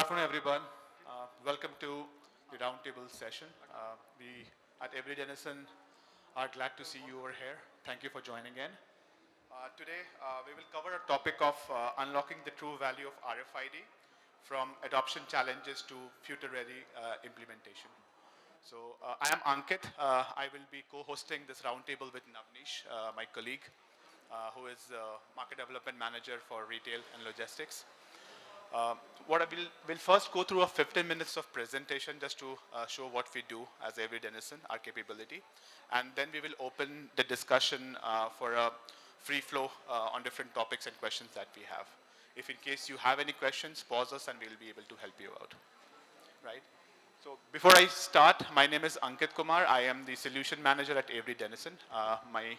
afternoon, everyone. Welcome to the roundtable session. We at Avery Dennison are glad to see you over here. Thank you for joining in. Today, we will cover a topic of unlocking the true value of RFID from adoption challenges to future-ready implementation. So I am Ankit. I will be co-hosting this roundtable with Navnish, my colleague, who is Market Development Manager for Retail and Logistics. What I will first go through a 15 minutes of presentation just to show what we do as Avery Dennison, our capability. And then we will open the discussion for a free flow on different topics and questions that we have. If in case you have any questions, pause us and we'll be able to help you out. Right? So before I start, my name is Ankit Kumar. I am the Solution Manager at Avery Dennison. My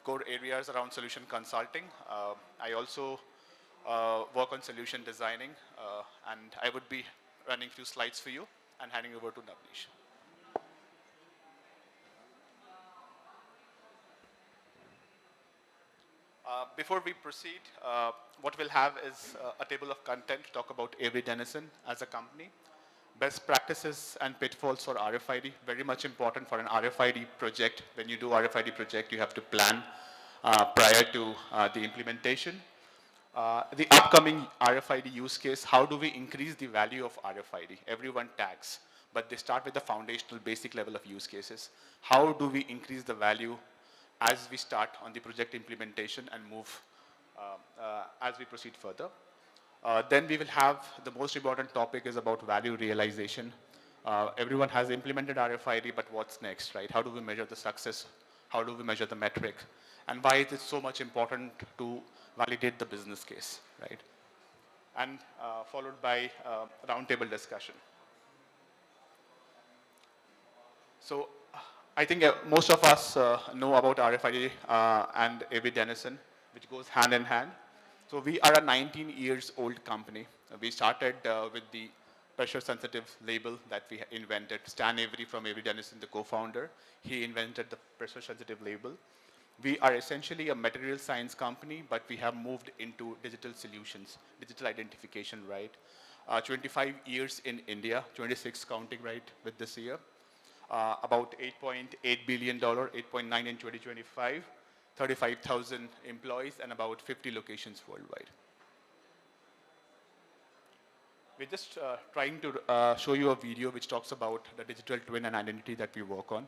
core areas around solution consulting. I also work on solution designing, and I would be running a few slides for you and handing over to Navnish. Before we proceed, what we'll have is a table of content to talk about Avery Dennison as a company, best practices and pitfalls for RFID, very much important for an RFID project. When you do RFID project, you have to plan prior to the implementation. The upcoming RFID use case, how do we increase the value of RFID? Everyone tags, but they start with the foundational basic level of use cases. How do we increase the value as we start on the project implementation and move as we proceed further? Then we will have the most important topic is about value realization. Everyone has implemented RFID, but what's next, right? How do we measure the success? How do we measure the metric? And why is it so much important to validate the business case, right? And followed by roundtable discussion. So I think most of us know about RFID and Avery Dennison, which goes hand in hand. So we are a 19 years old company. We started with the pressure sensitive label that we invented. Stan Avery from Avery Dennison, the co-founder, he invented the pressure sensitive label. We are essentially a material science company, but we have moved into digital solutions, digital identification, right? 25 years in India, 26 counting, right, with this year. About $8.8 billion, 8.9 in 2025, 35,000 employees, and about 50 locations worldwide. We're just trying to show you a video which talks about the digital twin and identity that we work on.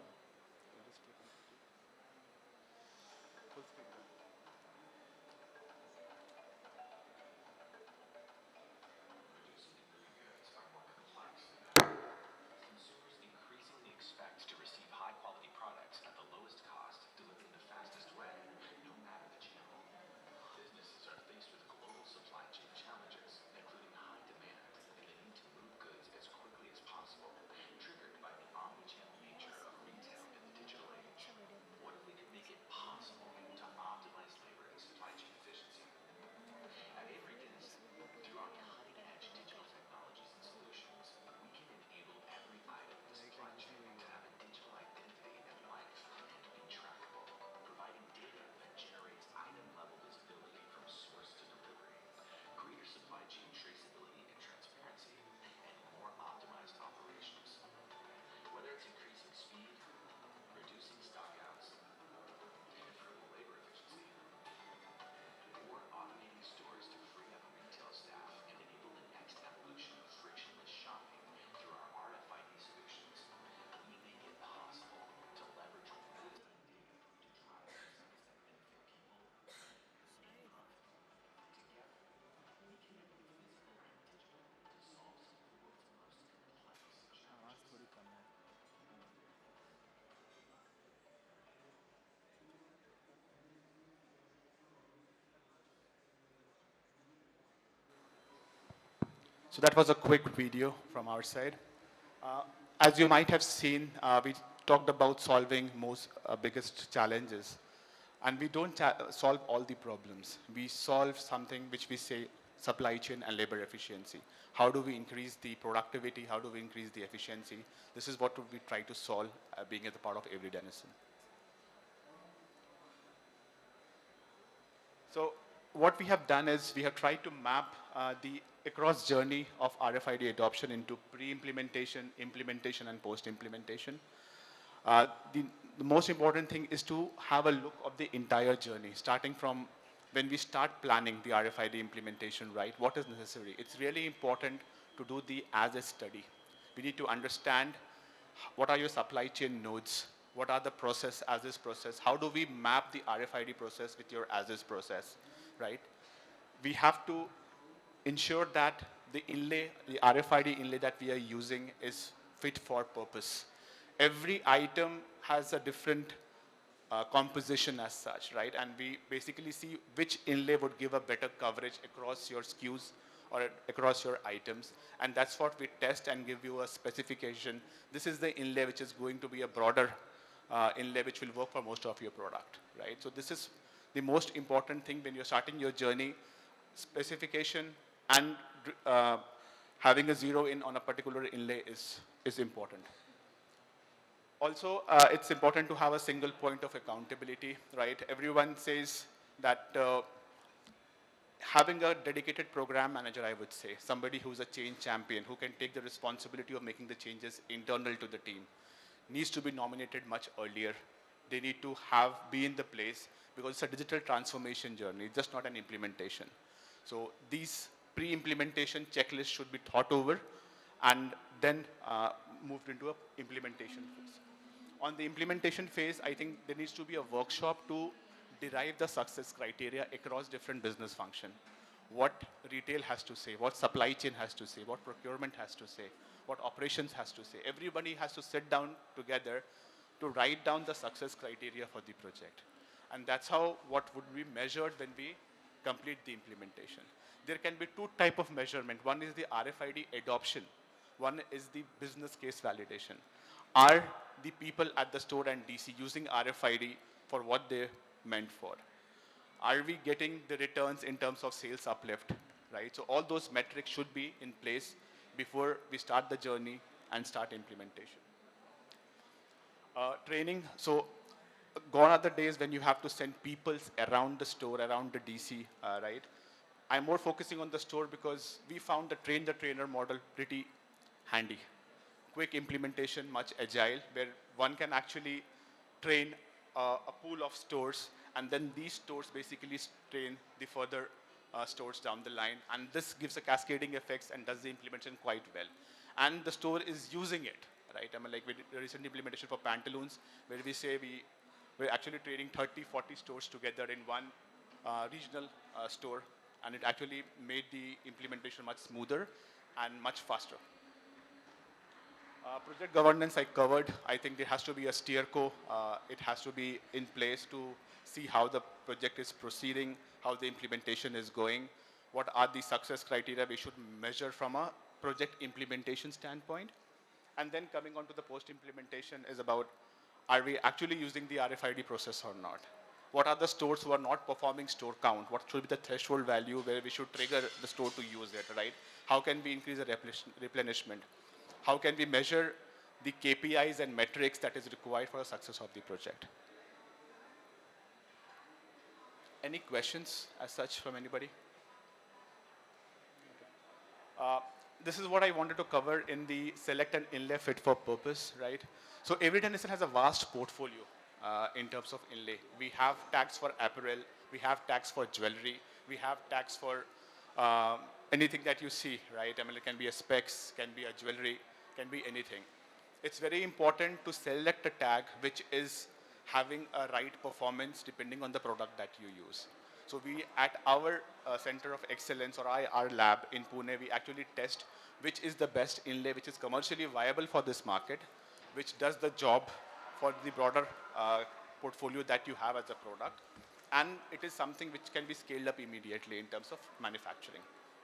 So that was a quick video from our side. As you might have seen, we talked about solving most biggest challenges. And we don't solve all the problems. We solve something which we say supply chain and labor efficiency. How do we increase the productivity? How do we increase the efficiency? This is what we try to solve being as a part of Avery Dennison. So what we have done is we have tried to map the across journey of RFID adoption into pre-implementation, implementation, and post-implementation. Uh, the, the most important thing is to have a look of the entire journey, starting from when we start planning the RFID implementation, right? What is necessary? It's really important to do the as-is study. We need to understand what are your supply chain nodes, what are the process, as-is process, how do we map the RFID process with your as-is process, right? We have to ensure that the inlay, the RFID inlay that we are using is fit for purpose. Every item has a different composition as such, right? And we basically see which inlay would give a better coverage across your SKUs or across your items. And that's what we test and give you a specification. This is the inlay which is going to be a broader inlay which will work for most of your product, right? So this is the most important thing when you're starting your journey. Specification and having a zero in on a particular inlay is important. Also, it's important to have a single point of accountability, right? Everyone says that having a dedicated program manager, I would say, somebody who's a change champion, who can take the responsibility of making the changes internal to the team, needs to be nominated much earlier. They need to be in the place because it's a digital transformation journey, just not an implementation. So these pre-implementation checklists should be thought over and then moved into an implementation phase. On the implementation phase, I think there needs to be a workshop to derive the success criteria across different business functions. What retail has to say, what supply chain has to say, what procurement has to say, what operations has to say. Everybody has to sit down together to write down the success criteria for the project. And that's how what would be measured when we complete the implementation. There can be two types of measurement. One is the RFID adoption. One is the business case validation. Are the people at the store and DC using RFID for what they meant for? Are we getting the returns in terms of sales uplift, right? So all those metrics should be in place before we start the journey and start implementation. Training, so gone are the days when you have to send people around the store, around the DC, right? I'm more focusing on the store because we found the train the trainer model pretty handy. Quick implementation, much agile, where one can actually train a pool of stores, and then these stores basically train the further stores down the line, and this gives a cascading effects and does the implementation quite well. And the store is using it, right? I mean, like we did a recent implementation for pantaloons, where we say we're actually training 30, 40 stores together in one regional store, and it actually made the implementation much smoother and much faster. Project governance I covered. I think there has to be a steerco. It has to be in place to see how the project is proceeding, how the implementation is going, what are the success criteria we should measure from a project implementation standpoint. And then coming on to the post-implementation is about, are we actually using the RFID process or not? What are the stores who are not performing store count? What should be the threshold value where we should trigger the store to use it, right? How can we increase the replenishment? How can we measure the KPIs and metrics that is required for the success of the project? Any questions as such from anybody? This is what I wanted to cover in the select and inlay fit for purpose, right? So Avery Dennison has a vast portfolio in terms of inlay. We have tags for apparel, we have tags for jewelry, we have tags for anything that you see, right? I mean, it can be a specs, can be a jewelry, can be anything. It's very important to select a tag which is having a right performance depending on the product that you use. So we, at our Center of Excellence or our lab in Pune, we actually test which is the best inlay, which is commercially viable for this market, which does the job for the broader portfolio that you have as a product. And it is something which can be scaled up immediately in terms of manufacturing,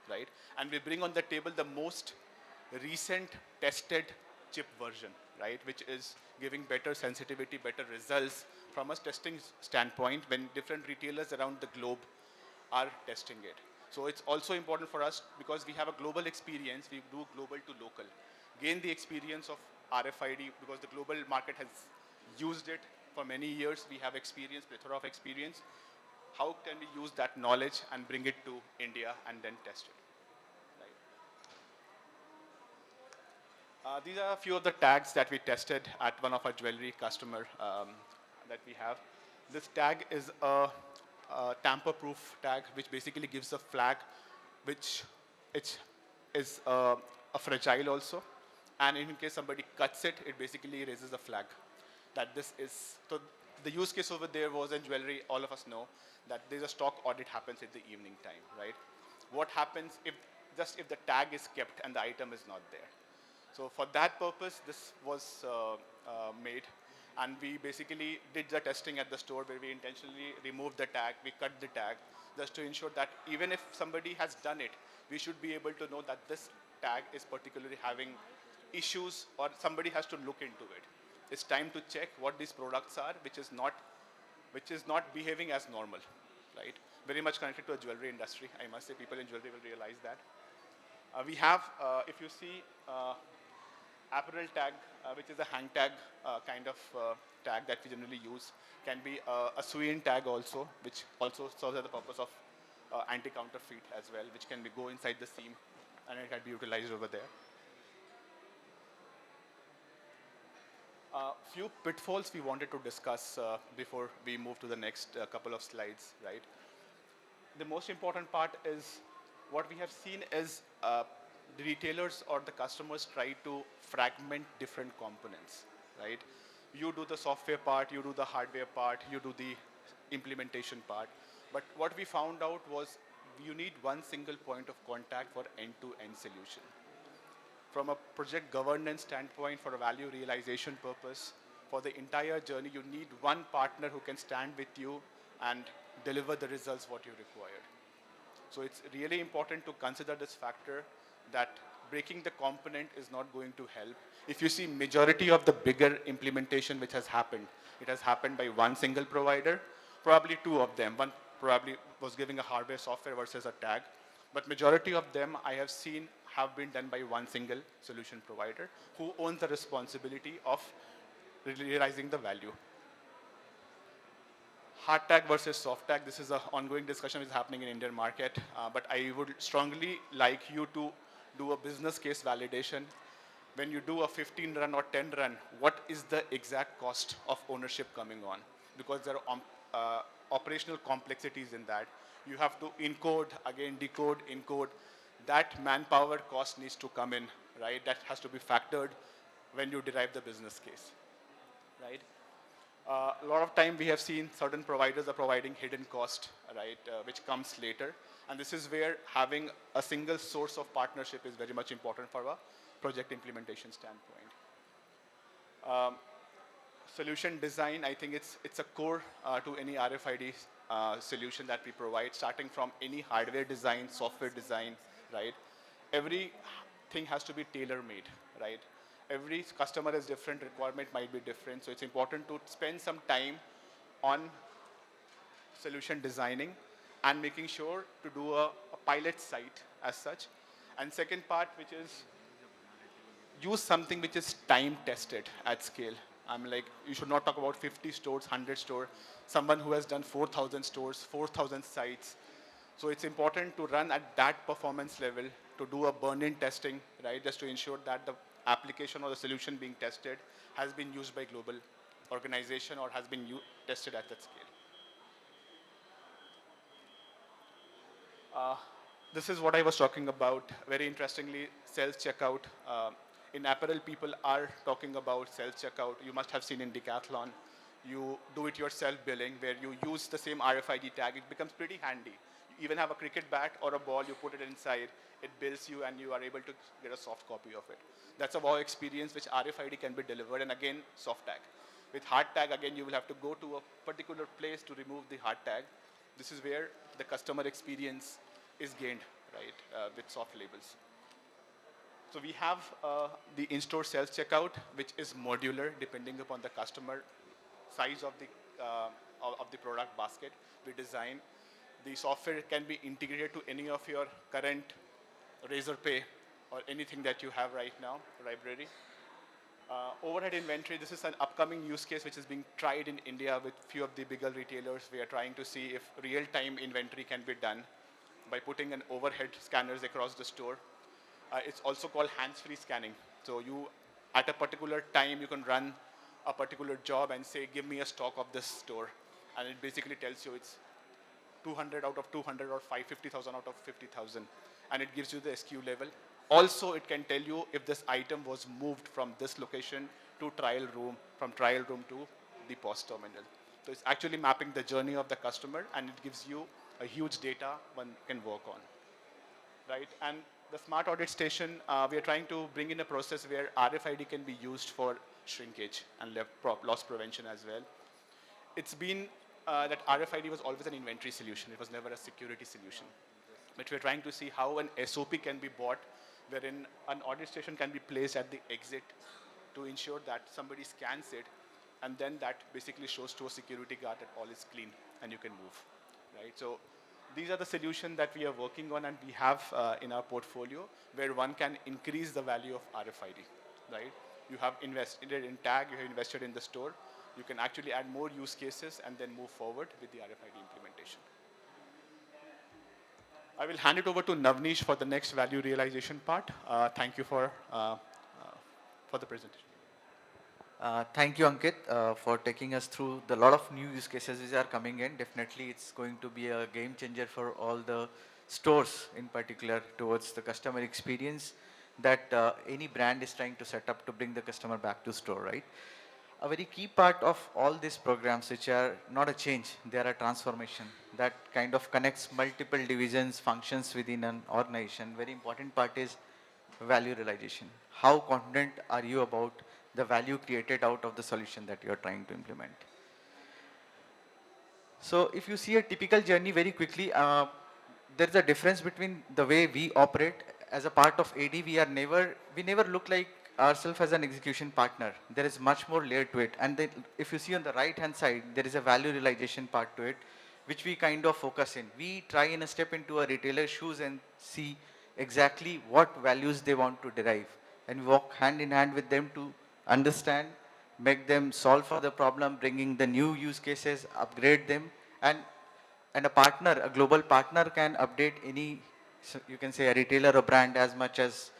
right? And we bring on the table the most recent tested chip version, right, which is giving better sensitivity, better results from a testing standpoint when different retailers around the globe are testing it. So it's also important for us because we have a global experience, we do global to local. Gain the experience of RFID because the global market has used it for many years. We have experience, plethora of experience. How can we use that knowledge and bring it to India and then test it, right? These are a few of the tags that we tested at one of our jewelry customer that we have. This tag is a tamper-proof tag, which basically gives a flag, which it is a fragile also, and in case somebody cuts it, it basically raises a flag that this is. So the use case over there was in jewelry. All of us know that there's a stock audit happens at the evening time, right? What happens if the tag is kept and the item is not there? So for that purpose, this was made, and we basically did the testing at the store where we intentionally removed the tag, we cut the tag, just to ensure that even if somebody has done it, we should be able to know that this tag is particularly having issues or somebody has to look into it. It's time to check what these products are, which is not behaving as normal, right? Very much connected to a jewelry industry. I must say people in jewelry will realize that. We have, if you see, apparel tag, which is a hang tag kind of tag that we generally use, can be a swing tag also, which also serves as the purpose of anti-counterfeit as well, which can go inside the seam and it can be utilized over there. Few pitfalls we wanted to discuss before we move to the next couple of slides, right? The most important part is what we have seen is the retailers or the customers try to fragment different components, right? You do the software part, you do the hardware part, you do the implementation part. But what we found out was you need one single point of contact for end-to-end solution. From a project governance standpoint, for a value realization purpose, for the entire journey, you need one partner who can stand with you and deliver the results what you required. So it's really important to consider this factor that breaking the component is not going to help. If you see majority of the bigger implementation which has happened, it has happened by one single provider, probably two of them. One probably was giving a hardware software versus a tag, but majority of them I have seen have been done by one single solution provider who owns the responsibility of realizing the value. Hard tag versus soft tag, this is an ongoing discussion which is happening in Indian market, but I would strongly like you to do a business case validation. When you do a 15 run or 10 run, what is the exact cost of ownership coming on? Because there are operational complexities in that. You have to encode, again decode, encode. That manpower cost needs to come in, right? That has to be factored when you derive the business case, right? A lot of time we have seen certain providers are providing hidden cost, right, which comes later. And this is where having a single source of partnership is very much important for a project implementation standpoint. Solution design, I think it's a core to any RFID solution that we provide, starting from any hardware design, software design, right? Everything has to be tailor-made, right? Every customer has different requirement, might be different. So it's important to spend some time on solution designing and making sure to do a pilot site as such. And second part, which is use something which is time tested at scale. I'm like, you should not talk about 50 stores, 100 stores, someone who has done 4,000 stores, 4,000 sites. So it's important to run at that performance level, to do a burn-in testing, right? Just to ensure that the application or the solution being tested has been used by global organization or has been tested at that scale. This is what I was talking about. Very interestingly, self-checkout. In apparel, people are talking about self-checkout. You must have seen in Decathlon. You do it yourself billing where you use the same RFID tag. It becomes pretty handy. You even have a cricket bat or a ball, you put it inside, it bills you and you are able to get a soft copy of it. That's a wow experience which RFID can be delivered, and again, soft tag. With hard tag, again, you will have to go to a particular place to remove the hard tag. This is where the customer experience is gained, right, with soft labels. So we have the in-store self-checkout, which is modular depending upon the customer size of the product basket we design. The software can be integrated to any of your current Razorpay or anything that you have right now, library. Overhead inventory, this is an upcoming use case which is being tried in India with few of the bigger retailers. We are trying to see if real-time inventory can be done by putting an overhead scanners across the store. It's also called hands-free scanning. So you, at a particular time, you can run a particular job and say, give me a stock of this store. And it basically tells you it's 200 out of 200 or 550,000 out of 50,000. And it gives you the SKU level. Also, it can tell you if this item was moved from this location to trial room, from trial room to the POS terminal. So it's actually mapping the journey of the customer, and it gives you a huge data one can work on, right? And the smart audit station, we are trying to bring in a process where RFID can be used for shrinkage and loss prevention as well. It's been that RFID was always an inventory solution. It was never a security solution. But we're trying to see how an SOP can be bought, wherein an audit station can be placed at the exit to ensure that somebody scans it, and then that basically shows to a security guard that all is clean and you can move, right? So these are the solutions that we are working on and we have in our portfolio where one can increase the value of RFID, right? You have invested in tag, you have invested in the store, you can actually add more use cases and then move forward with the RFID implementation. I will hand it over to Navnish for the next value realization part. Thank you for the presentation. Thank you, Ankit, for taking us through the lot of new use cases which are coming in. Definitely, it's going to be a game changer for all the stores, in particular, towards the customer experience that any brand is trying to set up to bring the customer back to store, right? A very key part of all these programs, which are not a change, they are a transformation that kind of connects multiple divisions, functions within an organization. Very important part is value realization. How confident are you about the value created out of the solution that you are trying to implement? So if you see a typical journey very quickly, there's a difference between the way we operate. As a part of AD, we never look like ourselves as an execution partner. There is much more layer to it. And then if you see on the right hand side, there is a value realization part to it, which we kind of focus in. We try and step into a retailer's shoes and see exactly what values they want to derive. And we walk hand in hand with them to understand, make them solve for the problem, bringing the new use cases, upgrade them, and a partner, a global partner can update any, so you can say a retailer or brand as much as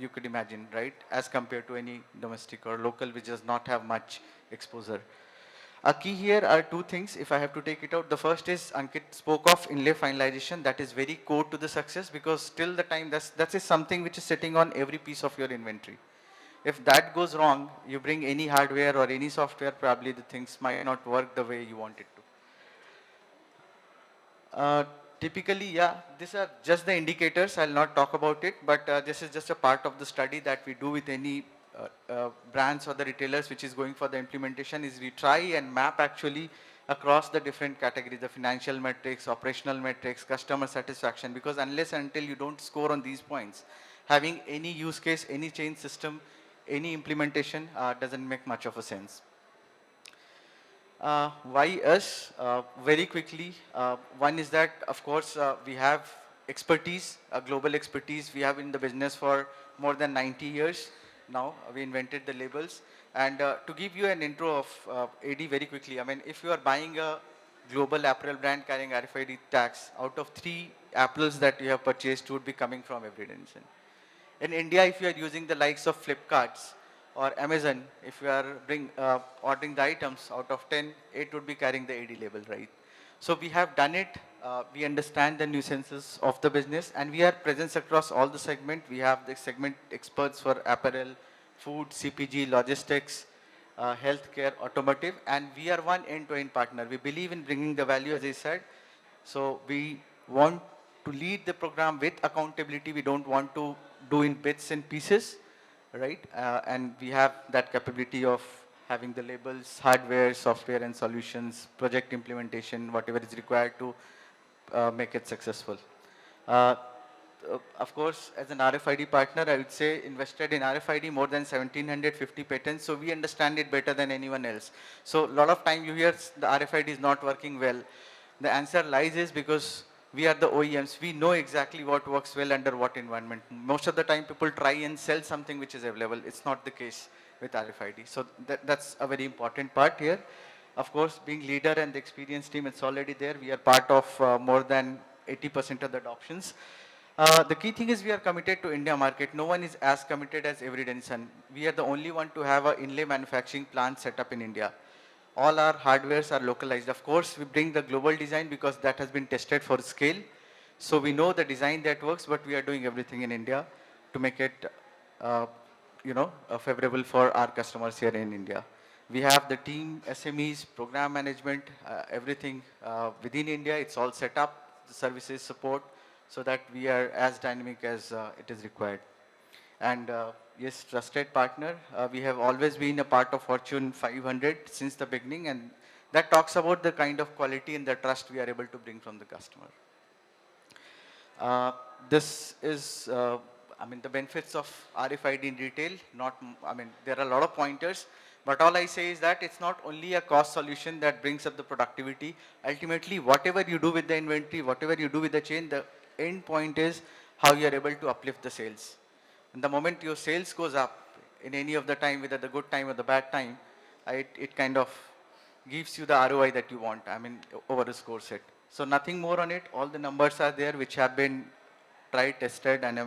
you could imagine, right? As compared to any domestic or local which does not have much exposure. A key here are two things, if I have to take it out. The first is Ankit spoke of inlay finalization. That is very core to the success because till the time that is something which is sitting on every piece of your inventory. If that goes wrong, you bring any hardware or any software, probably the things might not work the way you want it to. Typically, yeah, these are just the indicators. I'll not talk about it, but this is just a part of the study that we do with any brands or the retailers which is going for the implementation is we try and map actually across the different categories, the financial metrics, operational metrics, customer satisfaction, because unless and until you don't score on these points, having any use case, any change system, any implementation doesn't make much of a sense. Why us? Very quickly, one is that, of course, we have expertise, a global expertise. We have in the business for more than 90 years now. We invented the labels. And to give you an intro of AD very quickly, I mean, if you are buying a global apparel brand carrying RFID tags, out of 3 apples that you have purchased would be coming from Avery Dennison. In India, if you are using the likes of Flipkarts or Amazon, if you are ordering the items, out of 10, 8 would be carrying the AD label, right? So we have done it. We understand the nuisances of the business, and we are present across all the segment. We have the segment experts for apparel, food, CPG, logistics, healthcare, automotive, and we are one end-to-end partner. We believe in bringing the value, as I said. So we want to lead the program with accountability. We don't want to do in bits and pieces, right? And we have that capability of having the labels, hardware, software and solutions, project implementation, whatever is required to make it successful. Of course, as an RFID partner, I would say invested in RFID more than 1750 patents, so we understand it better than anyone else. So a lot of time you hear the RFID is not working well. The answer lies is because we are the OEMs. We know exactly what works well under what environment. Most of the time people try and sell something which is available. It's not the case with RFID. So that's a very important part here. Of course, being leader and the experience team, it's already there. We are part of more than 80% of the adoptions. The key thing is we are committed to India market. No one is as committed as Avery Dennison. We are the only one to have an inlay manufacturing plant set up in India. All our hardwares are localized. Of course, we bring the global design because that has been tested for scale. So we know the design that works, but we are doing everything in India to make it, uh, favorable for our customers here in India. We have the team, SMEs, program management, everything within India. It's all set up, the services support, so that we are as dynamic as it is required. And yes, trusted partner. We have always been a part of Fortune 500 since the beginning, and that talks about the kind of quality and the trust we are able to bring from the customer. Uh, this is, the benefits of RFID in retail. There are a lot of pointers, but all I say is that it's not only a cost solution that brings up the productivity. Ultimately, whatever you do with the inventory, whatever you do with the chain, the end point is how you are able to uplift the sales. And the moment your sales goes up in any of the time, whether the good time or the bad time, it kind of gives you the ROI that you want, over a score set. So nothing more on it. All the numbers are there which have been tried, tested, and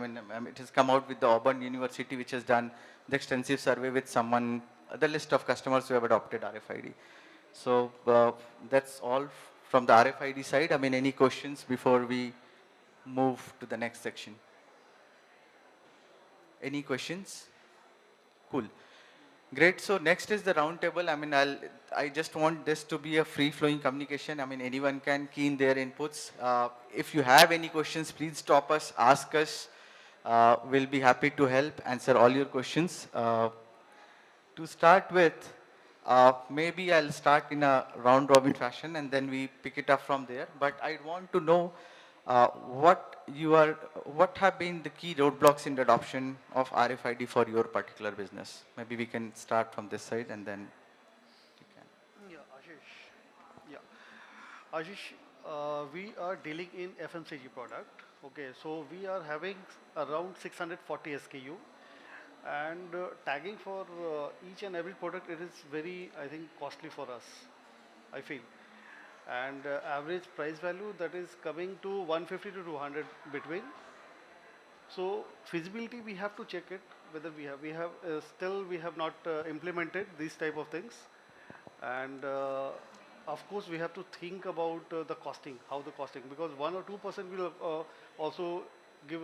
it has come out with the Auburn University, which has done the extensive survey with someone, the list of customers who have adopted RFID. So that's all from the RFID side. Any questions before we move to the next section? Any questions? Cool. Great. So next is the roundtable. I just want this to be a free-flowing communication. Anyone can key in their inputs. If you have any questions, please stop us, ask us. We'll be happy to help answer all your questions. To start with, maybe I'll start in a round-robin fashion and then we pick it up from there. But I want to know what have been the key roadblocks in the adoption of RFID for your particular business? Maybe we can start from this side and then you can. Yeah, Ashish. Yeah, Ashish, we are dealing in FMCG product. Okay, so we are having around 640 SKU, and tagging for each and every product, it is very, I think, costly for us, I feel. And average price value that is coming to 150 to 200 between. So feasibility, we have to check it whether we have still we have not implemented these type of things, and of course we have to think about the costing, how the costing, because 1 or 2% will also give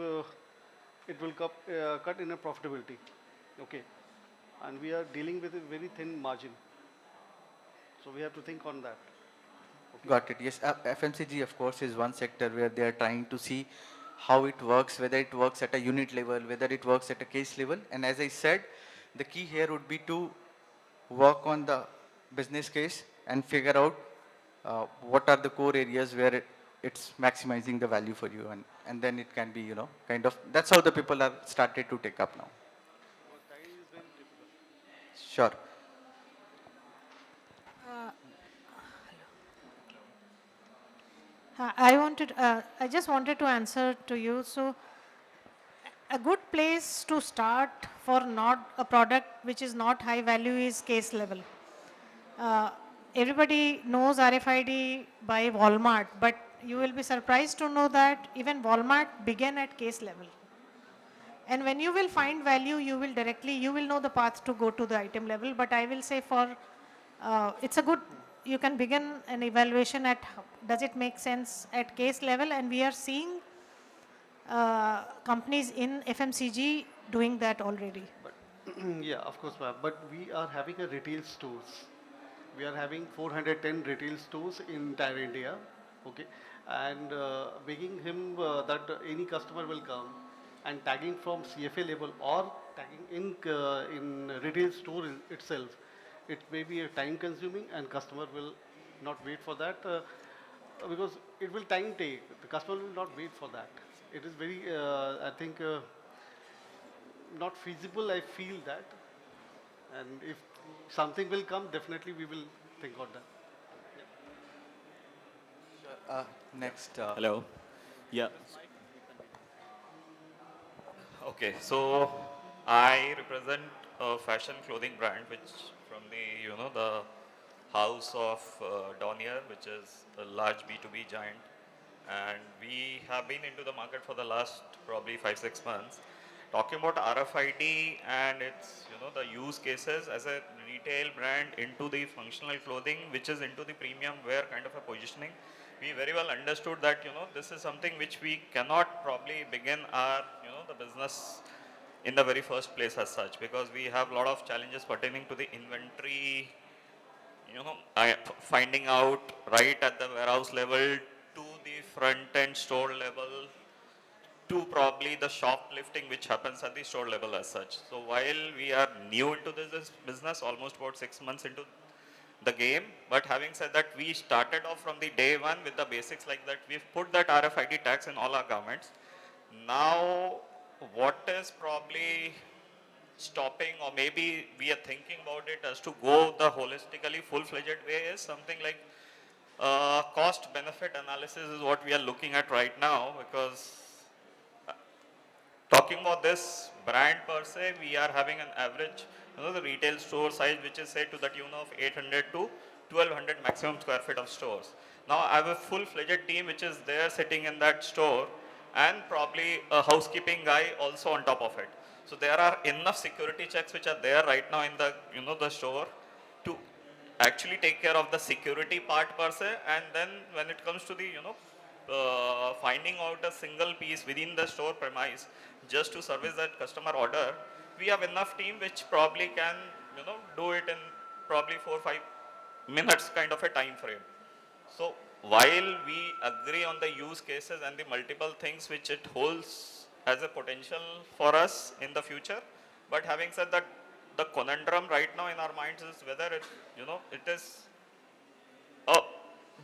it will cut in a profitability. Okay, and we are dealing with a very thin margin, so we have to think on that. Okay. Got it. Yes, FMCG, of course, is one sector where they are trying to see how it works, whether it works at a unit level, whether it works at a case level. And as I said, the key here would be to work on the business case and figure out what are the core areas where it's maximizing the value for you. And then it can be, kind of, that's how the people are started to take up now. Because tagging is very difficult. Sure. Uh, I just wanted to answer to you. So, a good place to start for not a product which is not high value is case level. Uh, Everybody knows RFID by Walmart, but you will be surprised to know that even Walmart began at case level. And when you will find value, you will know the path to go to the item level. But I will say it's a good, you can begin an evaluation at does it make sense at case level, and we are seeing companies in FMCG doing that already. But yeah, of course, ma'am. But we are having a retail stores. We are having 410 retail stores in entire India. Okay, and making him that any customer will come and tagging from CFA level or tagging in retail store itself, it may be a time consuming and customer will not wait for that because it will time take. The customer will not wait for that. It is very, I think, not feasible. I feel that, and if something will come, definitely we will think on that. Next. Hello. Yeah. Okay. So I represent a fashion clothing brand, which from the house of Donier, which is a large B2B giant, and we have been into the market for the last probably 5-6 months. Talking about RFID and its the use cases as a retail brand into the functional clothing, which is into the premium wear kind of a positioning, we very well understood that this is something which we cannot probably begin our the business in the very first place as such, because we have a lot of challenges pertaining to the inventory, finding out right at the warehouse level to the front end store level to probably the shoplifting which happens at the store level as such. So while we are new into this business, almost about 6 months into the game, but having said that, we started off from the day one with the basics like that. We've put that RFID tags in all our garments. Now, what is probably stopping, or maybe we are thinking about it as to go the holistically full-fledged way, is something like cost benefit analysis is what we are looking at right now, because talking about this brand per se, we are having an average, the retail store size, which is say to the tune of 800 to 1200 maximum square feet of stores. Now I have a full-fledged team which is there sitting in that store, and probably a housekeeping guy also on top of it. So there are enough security checks which are there right now in the the store to actually take care of the security part per se, and then when it comes to the finding out a single piece within the store premise just to service that customer order, we have enough team which probably can do it in probably 4-5 minutes kind of a time frame. So while we agree on the use cases and the multiple things which it holds as a potential for us in the future, but having said that, the conundrum right now in our minds is whether it it is a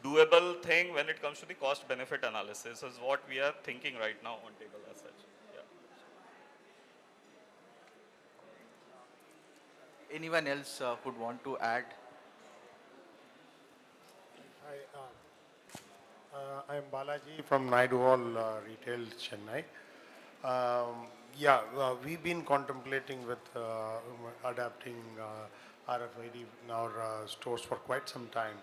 doable thing when it comes to the cost benefit analysis, is what we are thinking right now on table as such. Yeah. Anyone else would want to add? Hi, I am Balaji from Naidu Hall Retail, Chennai. We've been contemplating with adapting RFID in our stores for quite some time.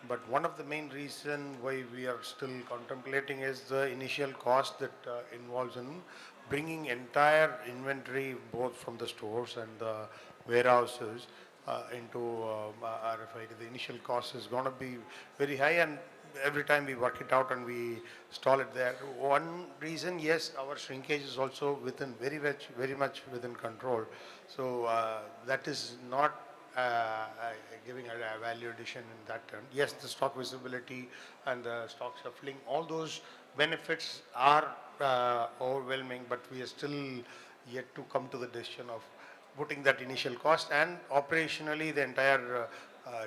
But one of the main reasons why we are still contemplating is the initial cost that involves in bringing entire inventory both from the stores and the warehouses into RFID. The initial cost is going to be very high, and every time we work it out and we stall it there. One reason, yes, our shrinkage is also very much within control. So that is not giving a value addition in that term. Yes, the stock visibility and the stock shuffling, all those benefits are overwhelming, but we are still yet to come to the decision of putting that initial cost, and operationally the entire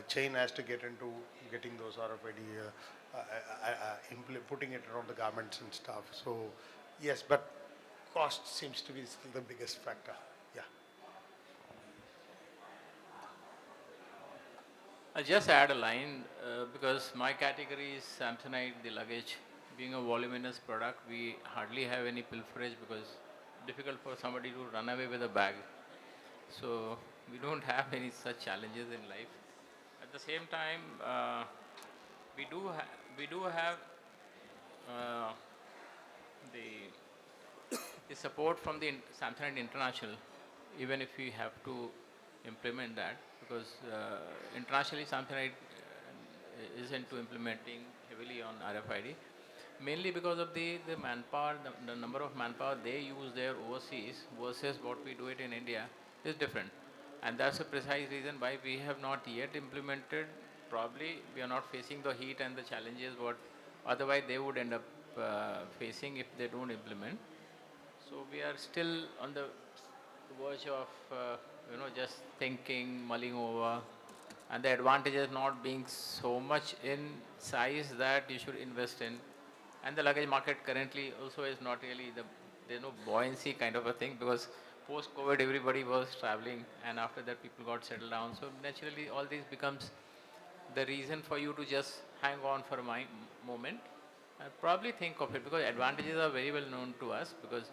chain has to get into getting those RFID, putting it around the garments and stuff. So yes, but cost seems to be still the biggest factor. Yeah. I'll just add a line because my category is Samsonite, the luggage. Being a voluminous product, we hardly have any pilferage because difficult for somebody to run away with a bag. So we don't have any such challenges in life. At the same time, we do have the support from the Samsonite International, even if we have to implement that, because internationally Samsonite is into implementing heavily on RFID, mainly because of the manpower, the number of manpower they use there overseas versus what we do it in India is different. And that's a precise reason why we have not yet implemented. Probably we are not facing the heat and the challenges what otherwise they would end up facing if they don't implement. So we are still on the verge of just thinking, mulling over, and the advantages not being so much in size that you should invest in. And the luggage market currently also is not really there's no buoyancy kind of a thing, because post-COVID everybody was traveling, and after that people got settled down. So naturally all this becomes the reason for you to just hang on for a moment and probably think of it, because advantages are very well known to us, because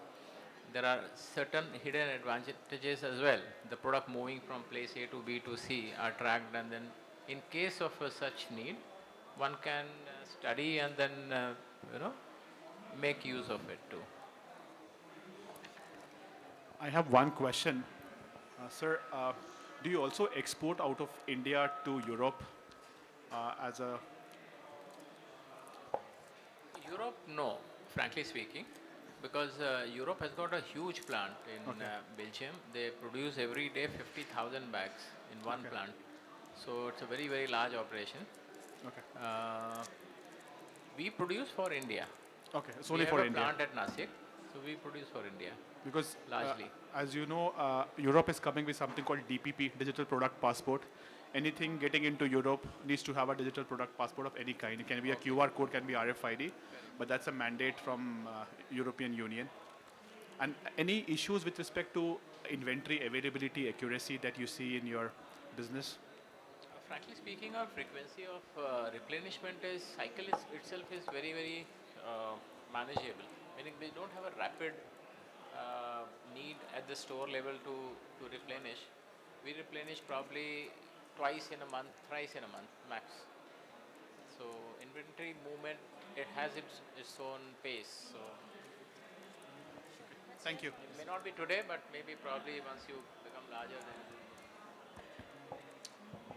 there are certain hidden advantages as well. The product moving from place A to B to C are tracked, and then in case of such need, one can study and then make use of it too. I have one question. Sir, do you also export out of India to Europe as a... Europe, no, frankly speaking, because Europe has got a huge plant in Belgium. They produce every day 50,000 bags in one plant. So it's a very, very large operation. Okay. We produce for India. Okay, it's We only have for a India. plant at Nashik, so we produce for India. Because, largely. as you know, Europe is coming with something called DPP, Digital Product Passport. Anything getting into Europe needs to have a digital product passport of any kind. It can be a QR code, can be RFID, but that's a mandate from European Union. And any issues with respect to inventory availability, accuracy that you see in your business? Frankly speaking, our frequency of replenishment itself is very, very manageable. Meaning we don't have a rapid need at the store level to replenish. We replenish probably twice in a month, thrice in a month max. So inventory movement, it has its own pace. So Thank you. it may not be today, but maybe probably once you become larger,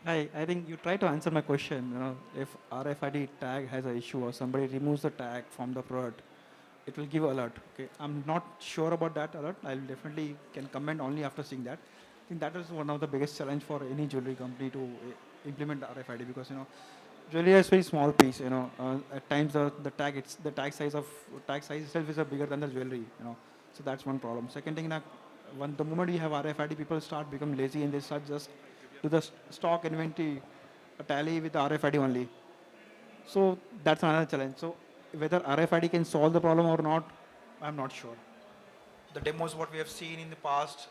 then I think you try to answer my question. If RFID tag has an issue or somebody removes the tag from the product, it will give alert. Okay, I'm not sure about that alert. I'll definitely can comment only after seeing that. I think that is one of the biggest challenge for any jewelry company to implement RFID, because jewelry is very small piece. At times the tag size itself is bigger than the jewelry. So that's one problem. Second thing, the moment you have RFID, people start become lazy and they start just do the stock inventory tally with the RFID only. So that's another challenge. So whether RFID can solve the problem or not, I'm not sure. The demos what we have seen in the past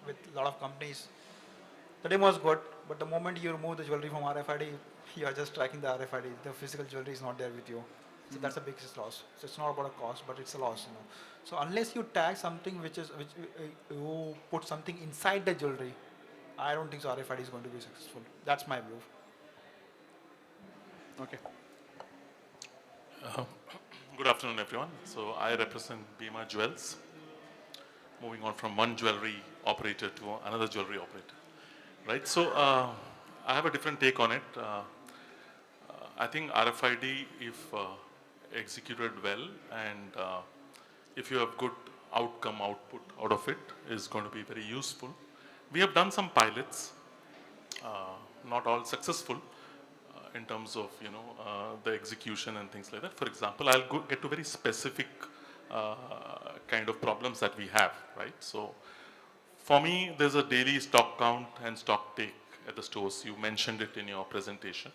with a lot of companies, the demo is good, but the moment you remove the jewelry from RFID, you are just tracking the RFID. The physical jewelry is not there with you. So that's a biggest loss. So it's not about a cost, but it's a loss. So unless you tag something which you put something inside the jewelry, I don't think so RFID is going to be successful. That's my view. Okay. Good afternoon, everyone. So I represent Bhima Jewels, moving on from one jewelry operator to another jewelry operator. Right. So I have a different take on it. I think RFID, if executed well and if you have good output out of it, is going to be very useful. We have done some pilots, not all successful in terms of the execution and things like that. For example, I'll get to very specific kind of problems that we have, right? So for me, there's a daily stock count and stock take at the stores. You mentioned it in your presentation.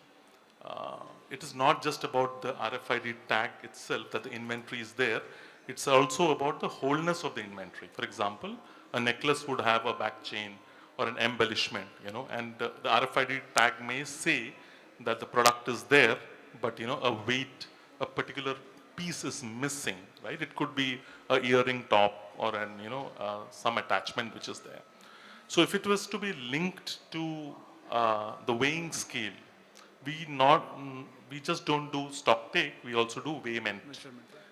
It is not just about the RFID tag itself that the inventory is there. It's also about the wholeness of the inventory. For example, a necklace would have a back chain or an embellishment, and the RFID tag may say that the product is there, but a particular piece is missing, right? It could be a earring top or some attachment which is there. So if it was to be linked to the weighing scale, we just don't do stock take, we also do weighment.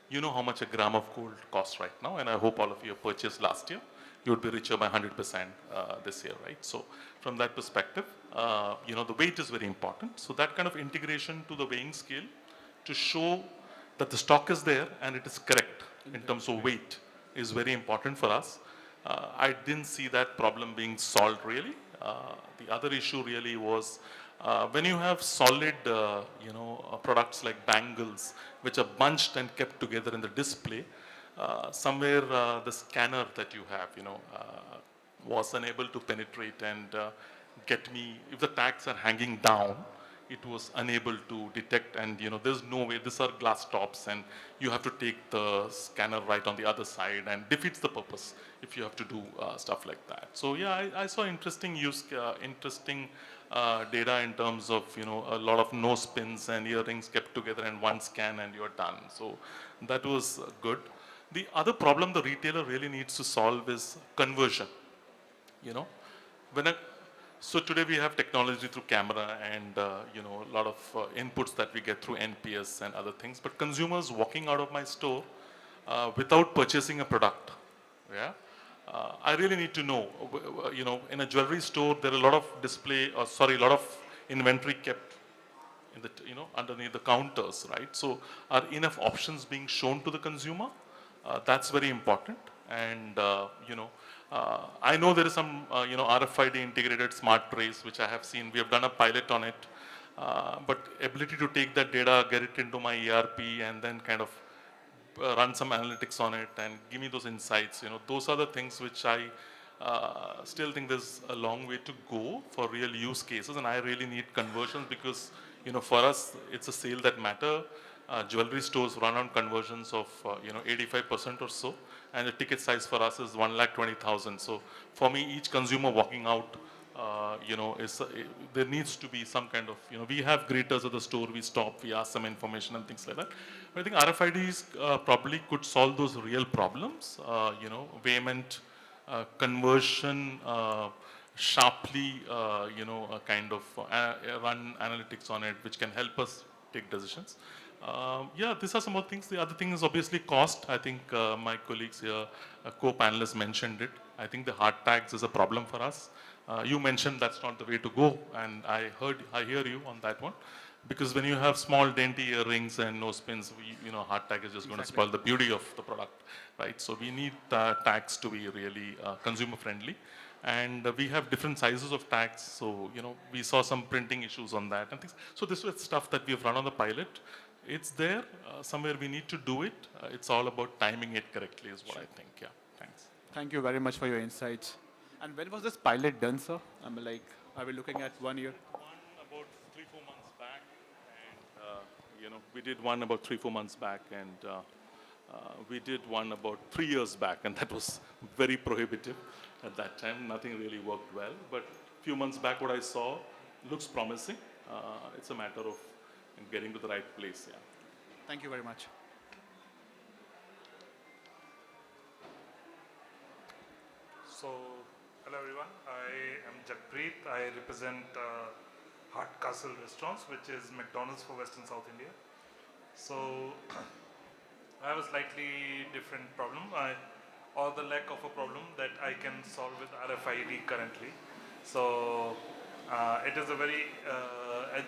You know how much a gram of gold costs right now, and I hope all of you have purchased last year. You would be richer by 100% this year, right? So from that perspective, the weight is very important. So that kind of integration to the weighing scale to show that the stock is there and it is correct in terms of weight is very important for us. I didn't see that problem being solved really. The other issue really was when you have solid, products like bangles, which are bunched and kept together in the display, somewhere the scanner that you have, was unable to penetrate and get me, if the tags are hanging down, it was unable to detect, and there's no way, these are glass tops and you have to take the scanner right on the other side, and defeats the purpose if you have to do stuff like that. So yeah, I saw interesting data in terms of a lot of nose pins and earrings kept together and one scan and you're done. So that was good. The other problem the retailer really needs to solve is conversion. So today we have technology through camera and a lot of inputs that we get through NPS and other things. But consumers walking out of my store, without purchasing a product. Yeah. I really need to know, in a jewelry store, there are a lot of a lot of inventory kept in the, underneath the counters, right? So are enough options being shown to the consumer? That's very important. And, I know there is some, RFID integrated smart trace, which I have seen. We have done a pilot on it. But ability to take that data, get it into my ERP, and then kind of run some analytics on it and give me those insights. Those are the things which I still think there's a long way to go for real use cases, and I really need conversions because, for us, it's a sale that matter. Jewelry stores run on conversions of, 85% or so, and the ticket size for us is 1,20,000. So for me, each consumer walking out, there needs to be some kind of, we have greeters at the store, we stop, we ask some information and things like that. But I think RFIDs probably could solve those real problems, payment, conversion, sharply, kind of run analytics on it, which can help us take decisions. Yeah, these are some of the things. The other thing is obviously cost. I think my colleagues here, co-panelists mentioned it. I think the hard tags is a problem for us. You mentioned that's not the way to go, and I hear you on that one, because when you have small dainty earrings and nose pins, hard tag is just going to spoil the beauty of the product, right? So we need tags to be really consumer friendly, and we have different sizes of tags. So we saw some printing issues on that and things. So this was stuff that we've run on the pilot. It's there somewhere. We need to do it. It's all about timing it correctly, is what I think. Yeah. Thanks. Thank you very much for your insights. And when was this pilot done, sir? Are we looking at 1 year? One about 3-4 months back, and we did one about 3-4 months back, and we did one about 3 years back, and that was very prohibitive at that time. Nothing really worked well, but a few months back, what I saw looks promising. It's a matter of getting to the right place. Yeah. Thank you very much. So, hello everyone, I am Jagpreet. I represent Hardcastle restaurants, which is McDonald's for Western South India. So, I have a slightly different problem, or the lack of a problem that I can solve with RFID currently. So, it is a very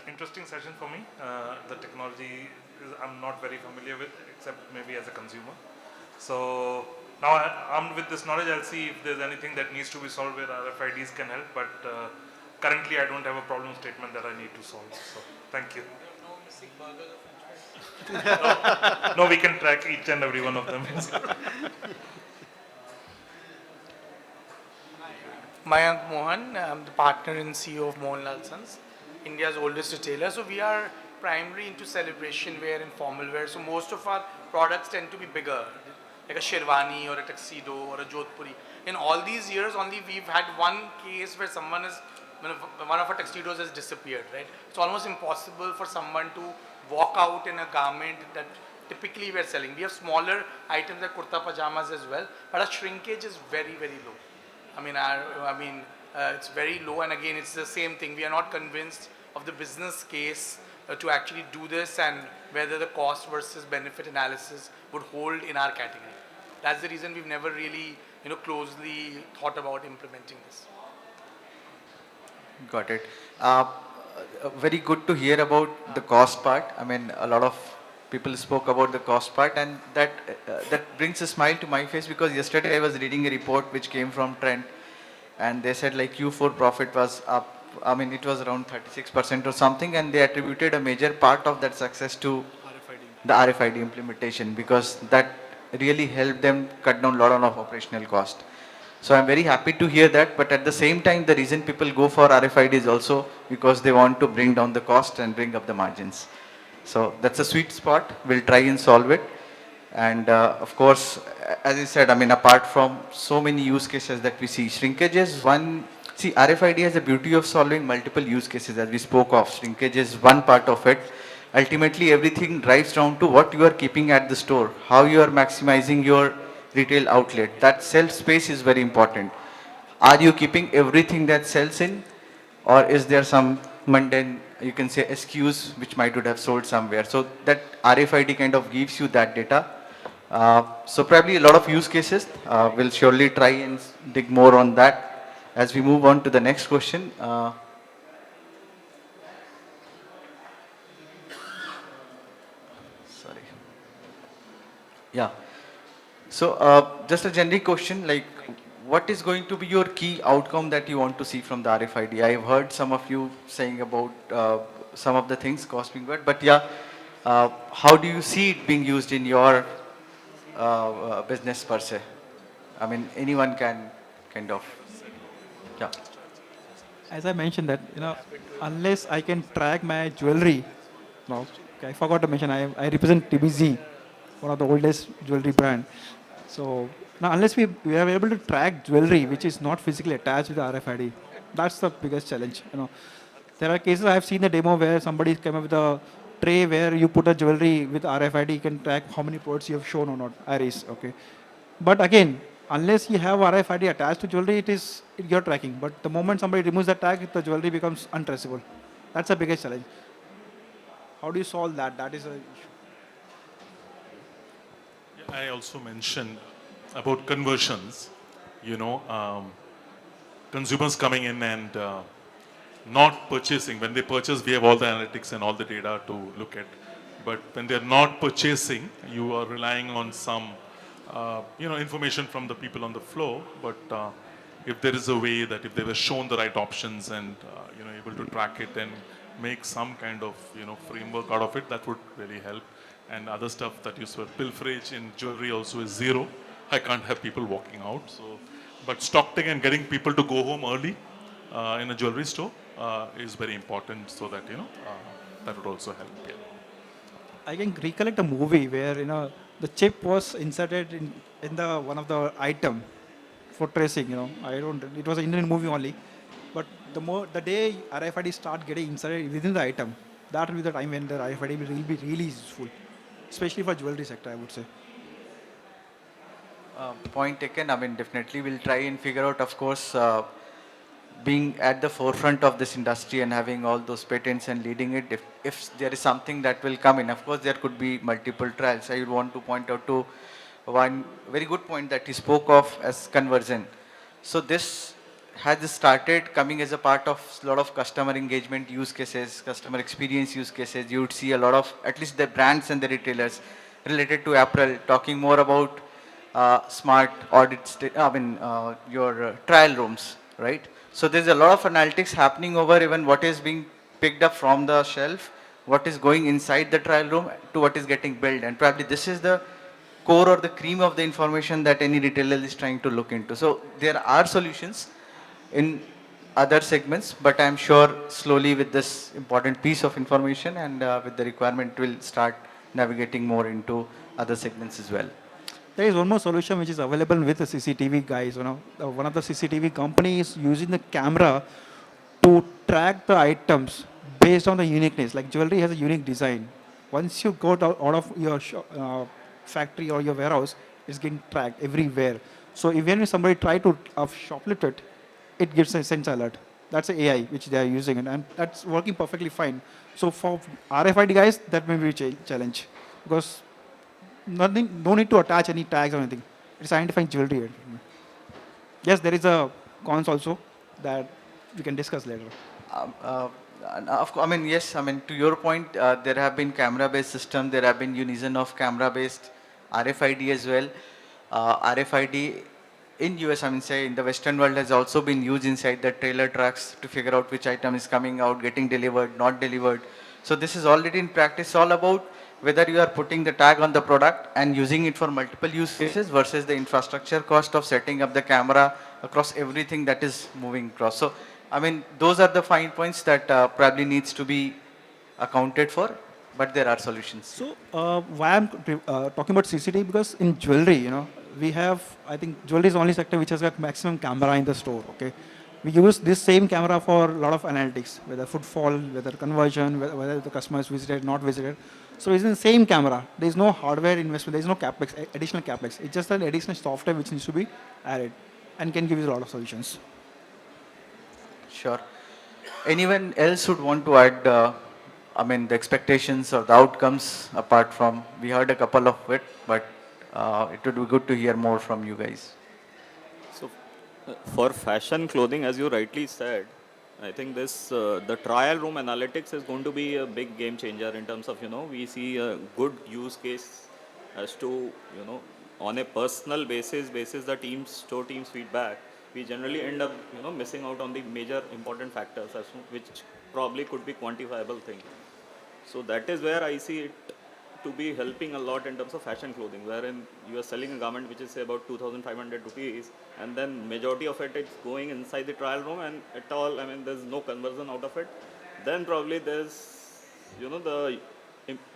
interesting session for me. The technology I'm not very familiar with, except maybe as a consumer. So, now, armed with this knowledge, I'll see if there's anything that needs to be solved where RFIDs can help, but currently I don't have a problem statement that I need to solve. So, thank you. No missing burgers or french fries? No, we can track each and every one of them. Mayank Mohan, I'm the partner and CEO of Mohanlal Sons, India's oldest retailer. So we are primarily into celebration wear and formal wear. So most of our products tend to be bigger, like a sherwani or a tuxedo or a jodhpuri. In all these years, only we've had one case where one of our tuxedos has disappeared, right? It's almost impossible for someone to walk out in a garment that typically we're selling. We have smaller items like kurta pajamas as well, but our shrinkage is very, very low. It's very low, and again, it's the same thing. We are not convinced of the business case to actually do this and whether the cost versus benefit analysis would hold in our category. That's the reason we've never really, closely thought about implementing this. Got it. Very good to hear about the cost part. A lot of people spoke about the cost part, and that brings a smile to my face, because yesterday I was reading a report which came from Trent, and they said like Q4 profit was up. It was around 36% or something, and they attributed a major part of that success to the RFID implementation, because that really helped them cut down a lot of operational cost. So I'm very happy to hear that, but at the same time, the reason people go for RFID is also because they want to bring down the cost and bring up the margins. So that's a sweet spot. We'll try and solve it. And of course, as I said, apart from so many use cases that we see, shrinkage is one. See, RFID has the beauty of solving multiple use cases, as we spoke of. Shrinkage is one part of it. Ultimately, everything drives down to what you are keeping at the store, how you are maximizing your retail outlet. That shelf space is very important. Are you keeping everything that sells in, or is there some mundane, you can say, SKUs which might would have sold somewhere? So that RFID kind of gives you that data. So probably a lot of use cases. We'll surely try and dig more on that as we move on to the next question. Sorry. Yeah. So just a generic question, like what is going to be your key outcome that you want to see from the RFID? I've heard some of you saying about some of the things cost being good, but yeah, how do you see it being used in your business per se? I mean, anyone can kind of, yeah. As I mentioned that, unless I can track my jewelry, no, okay, I forgot to mention, I represent TBZ, one of the oldest jewelry brand. So now unless we are able to track jewelry which is not physically attached with the RFID, that's the biggest challenge. There are cases I have seen the demo where somebody came up with a tray where you put a jewelry with RFID, you can track how many products you have shown or not, iris, okay. But again, unless you have RFID attached to jewelry, it is you're tracking. But the moment somebody removes the tag, the jewelry becomes untraceable. That's the biggest challenge. How do you solve that? That is a issue. Yeah, I also mentioned about conversions, consumers coming in and not purchasing. When they purchase, we have all the analytics and all the data to look at. But when they're not purchasing, you are relying on some, information from the people on the floor. But if there is a way that if they were shown the right options and, able to track it and make some kind of, framework out of it, that would really help. And other stuff that you said, pilferage in jewelry also is zero. I can't have people walking out. So, but stock taking and getting people to go home early in a jewelry store is very important. So that that would also help. Yeah. I can recollect a movie where the chip was inserted in the one of the item for tracing. I don't. It was an Indian movie only, but the day RFID start getting inserted within the item, that will be the time when the RFID will be really useful, especially for jewelry sector, I would say. Point taken. I mean, definitely we'll try and figure out, of course, being at the forefront of this industry and having all those patents and leading it, if there is something that will come in, of course, there could be multiple trials. I would want to point out to one very good point that he spoke of as conversion. So this has started coming as a part of a lot of customer engagement use cases, customer experience use cases. You would see a lot of, at least the brands and the retailers related to April, talking more about smart audit, your trial rooms, right? So there's a lot of analytics happening over even what is being picked up from the shelf, what is going inside the trial room to what is getting built. And probably this is the core or the cream of the information that any retailer is trying to look into. So there are solutions in other segments, but I'm sure slowly with this important piece of information and with the requirement, we'll start navigating more into other segments as well. There is one more solution which is available with the CCTV guys. One of the CCTV companies using the camera to track the items based on the uniqueness. Like jewelry has a unique design. Once you go out of your factory or your warehouse, it's getting tracked everywhere. So even if somebody try to shoplift it, it gives a sense alert. That's the AI which they are using, and that's working perfectly fine. So for RFID guys, that may be a challenge because no need to attach any tags or anything. It's identifying jewelry. Yes, there is a cons also that we can discuss later. I mean, yes, I mean, to your point, there have been camera-based systems, there have been unison of camera-based RFID as well. RFID in US, I mean, say in the Western world has also been used inside the trailer trucks to figure out which item is coming out, getting delivered, not delivered. So this is already in practice all about whether you are putting the tag on the product and using it for multiple use cases versus the infrastructure cost of setting up the camera across everything that is moving across. So, I mean, those are the fine points that probably needs to be accounted for, but there are solutions. So, why I'm talking about CCTV, because in jewelry, we have, I think jewelry is the only sector which has got maximum camera in the store, okay? We use this same camera for a lot of analytics, whether footfall, whether conversion, whether the customer is visited, not visited. So it's in the same camera. There is no hardware investment. There is no capex, additional capex. It's just an additional software which needs to be added and can give you a lot of solutions. Sure. Anyone else would want to add, I mean, the expectations or the outcomes apart from, we heard a couple of it, but It would be good to hear more from you guys. So, for fashion clothing, as you rightly said, I think this the trial room analytics is going to be a big game changer in terms of we see a good use case as to on a personal basis the store teams feedback. We generally end up missing out on the major important factors which probably could be quantifiable thing. So that is where I see it to be helping a lot in terms of fashion clothing, wherein you are selling a garment which is say about 2,500 rupees, and then majority of it is going inside the trial room, and at all, I mean, there's no conversion out of it. Then probably there's, the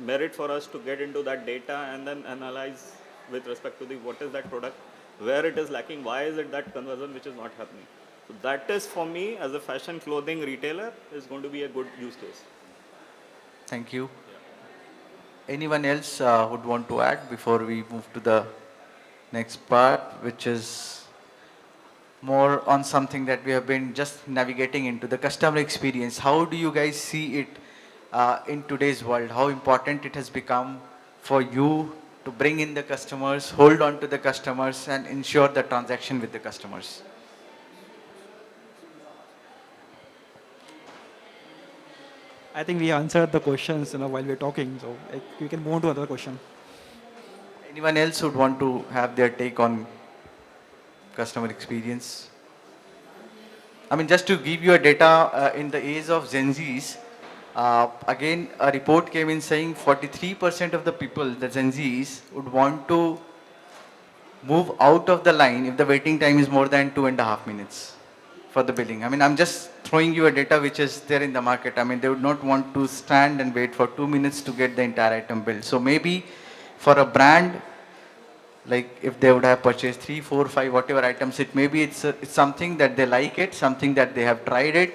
merit for us to get into that data and then analyze with respect to the what is that product, where it is lacking, why is it that conversion which is not happening. So that is for me as a fashion clothing retailer is going to be a good use case. Thank you. Anyone else would want to add before we move to the next part, which is more on something that we have been just navigating into, the customer experience. How do you guys see it in today's world? How important it has become for you to bring in the customers, hold on to the customers, and ensure the transaction with the customers? I think we answered the questions while we're talking, so you can move on to another question. Anyone else would want to have their take on customer experience? I mean, just to give you a data, in the age of Gen Zs, again, a report came in saying 43% of the people, the Gen Zs, would want to move out of the line if the waiting time is more than 2.5 minutes for the billing. I mean, I'm just throwing you a data which is there in the market. I mean, they would not want to stand and wait for 2 minutes to get the entire item billed. So maybe for a brand, like if they would have purchased 3, 4, 5, whatever items, it's something that they like it, something that they have tried it,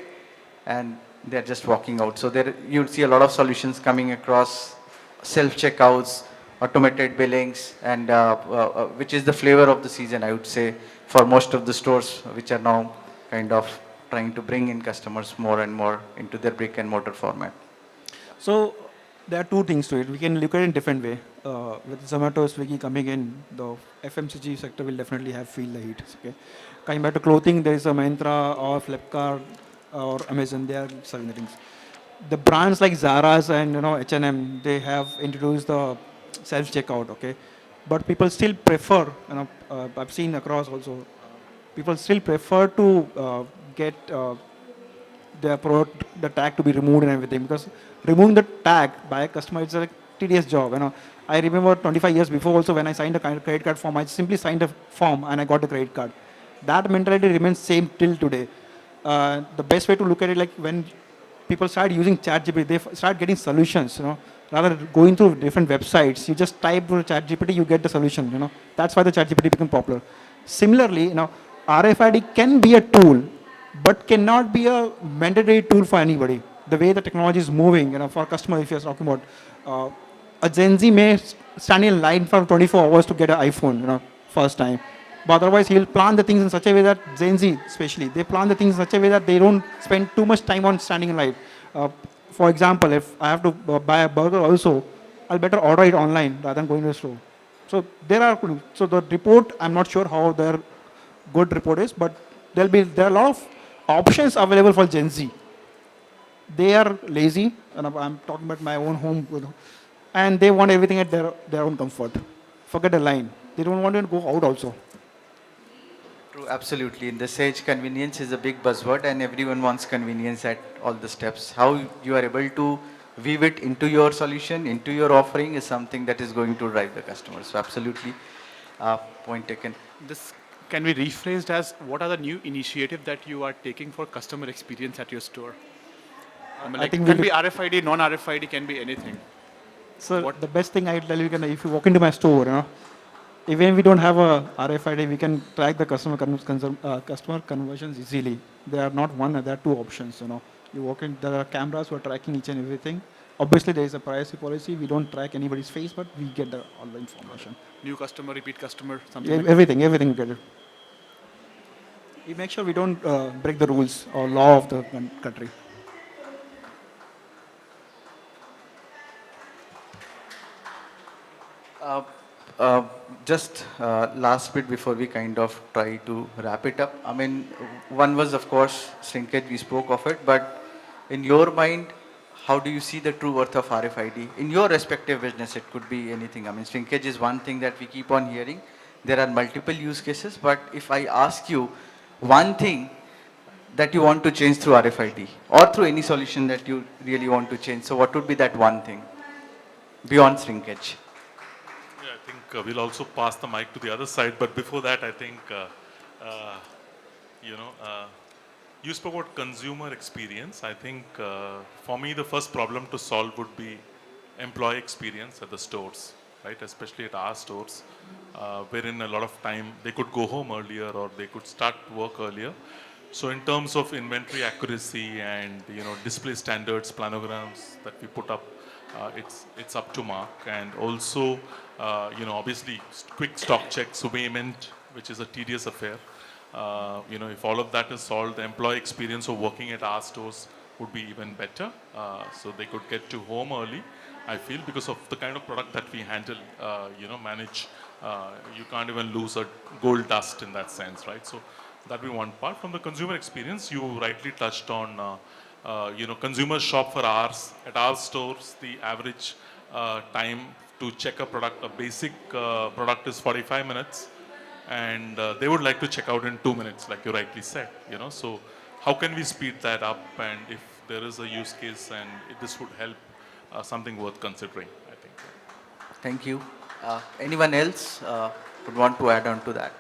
and they're just walking out. So there you'll see a lot of solutions coming across, self-checkouts, automated billings, and which is the flavor of the season, I would say, for most of the stores which are now kind of trying to bring in customers more and more into their brick and mortar format. So there are two things to it. We can look at it in different way. With Zomato, Swiggy coming in, the FMCG sector will definitely feel the heat. Okay. Coming back to clothing, there is a Myntra or Flipkart or Amazon. They are selling the things. The brands like Zara's and H&M, they have introduced the self checkout. Okay, but people still prefer. I've seen across also. People still prefer to get the tag to be removed and everything, because removing the tag by a customer is a tedious job. I remember 25 years before also, when I signed a credit card form, I simply signed a form and I got the credit card. That mentality remains same till today. The best way to look at it, like when people start using ChatGPT, they start getting solutions. Rather than going through different websites, you just type ChatGPT, you get the solution. That's why the ChatGPT became popular. Similarly, RFID can be a tool, but cannot be a mandatory tool for anybody. The way the technology is moving, for a customer, if you're talking about a Gen Z may stand in line for 24 hours to get an iPhone, first time. But otherwise, he'll plan the things in such a way that Gen Z, especially, they plan the things in such a way that they don't spend too much time on standing in line. For example, if I have to buy a burger also, I'll better order it online rather than going to the store. So the report, I'm not sure how their good report is, but there are a lot of options available for Gen Z. They are lazy, and I'm talking about my own home, and they want everything at their own comfort. Forget the line. They don't want to go out also. True, absolutely. In this age, convenience is a big buzzword, and everyone wants convenience at all the steps. How you are able to weave it into your solution, into your offering, is something that is going to drive the customer. So absolutely, point taken. This can be rephrased as, what are the new initiatives that you are taking for customer experience at your store? I think it can be RFID, non-RFID, can be anything. So the best thing I tell you, if you walk into my store, even if we don't have a RFID, we can track the customer conversions easily. There are not one, there are two options. You walk in, there are cameras who are tracking each and everything. Obviously, there is a privacy policy. We don't track anybody's face, but we get all the information. New customer, repeat customer, something. Everything we get it. We make sure we don't break the rules or law of the country. just last bit before we kind of try to wrap it up. I mean, one was of course shrinkage, we spoke of it, but in your mind, how do you see the true worth of RFID in your respective business? It could be anything. I mean, shrinkage is one thing that we keep on hearing. There are multiple use cases, but if I ask you one thing that you want to change through RFID or through any solution that you really want to change, so what would be that one thing beyond shrinkage? Yeah, I think we'll also pass the mic to the other side, but before that, I think, you know, you spoke about consumer experience. I think for me, the first problem to solve would be employee experience at the stores, right? Especially at our stores, wherein a lot of time they could go home earlier or they could start work earlier. So in terms of inventory accuracy and display standards, planograms that we put up, it's up to mark. And also, obviously quick stock checks, weighment, which is a tedious affair. If all of that is solved, the employee experience of working at our stores would be even better. So they could get to home early, I feel, because of the kind of product that we handle, manage. You can't even lose a gold dust in that sense, right? So that would be one part. From the consumer experience, you rightly touched on, consumers shop for hours. At our stores, the average time to check a product, a basic product is 45 minutes. And they would like to check out in 2 minutes, like you rightly said, So how can we speed that up? And if there is a use case and this would help, something worth considering, I think. Thank you. Anyone else would want to add on to that?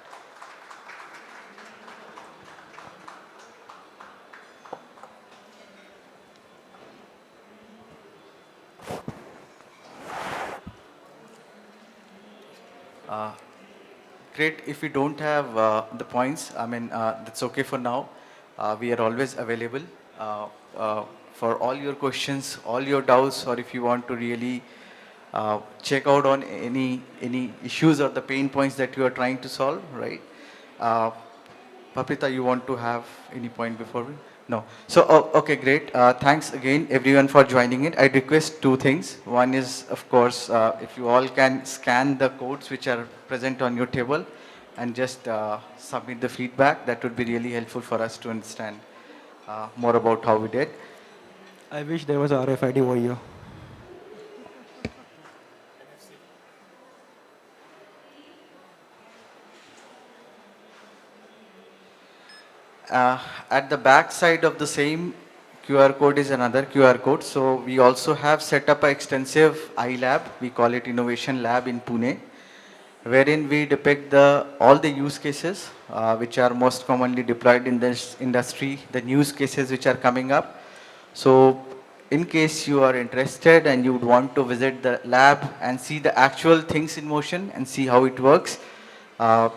Great. If we don't have the points, I mean, that's okay for now. We are always available for all your questions, all your doubts, or if you want to really check out on any issues or the pain points that you are trying to solve, right? Paprita, you want to have any point before we? No. So, okay, great. Thanks again, everyone, for joining it. I request two things. One is, of course, if you all can scan the codes which are present on your table and just submit the feedback, that would be really helpful for us to understand more about how we did. I wish there was a RFID over here. At the back side of the same QR code is another QR code. So we also have set up an extensive iLab. We call it Innovation Lab in Pune, wherein we depict all the use cases which are most commonly deployed in this industry, the use cases which are coming up. So in case you are interested and you would want to visit the lab and see the actual things in motion and see how it works,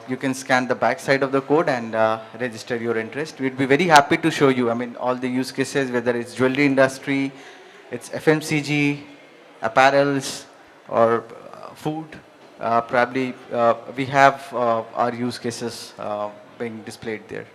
you can scan the back side of the code and register your interest. We'd be very happy to show you, I mean, all the use cases, whether it's jewelry industry, it's FMCG, apparels, or food. Probably we have our use cases being displayed there.